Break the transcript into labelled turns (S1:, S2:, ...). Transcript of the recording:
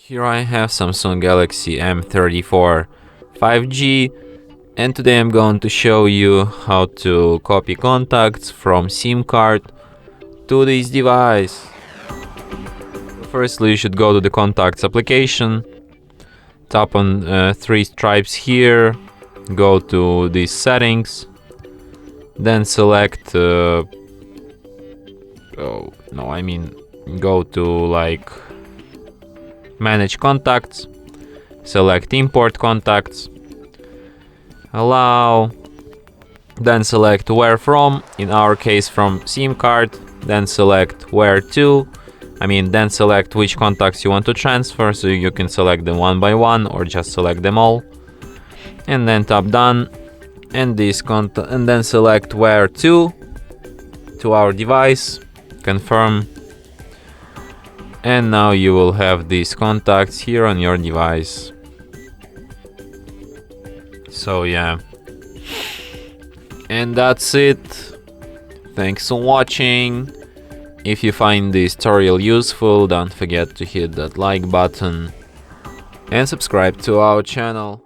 S1: Here I have Samsung Galaxy M34 5G, and today I'm going to show you how to copy contacts from SIM card to this device. Firstly, you should go to the contacts application, tap on three stripes here, go to these settings, then select go to manage contacts, select import contacts, allow, then select where from, in our case from SIM card, then select where to, then select which contacts you want to transfer, so you can select them one by one or just select them all, and then tap done, and then select where to our device, confirm, and now you will have these contacts here on your device. So yeah, and that's it. Thanks for watching. If you find this tutorial useful, don't forget to hit that like button and subscribe to our channel.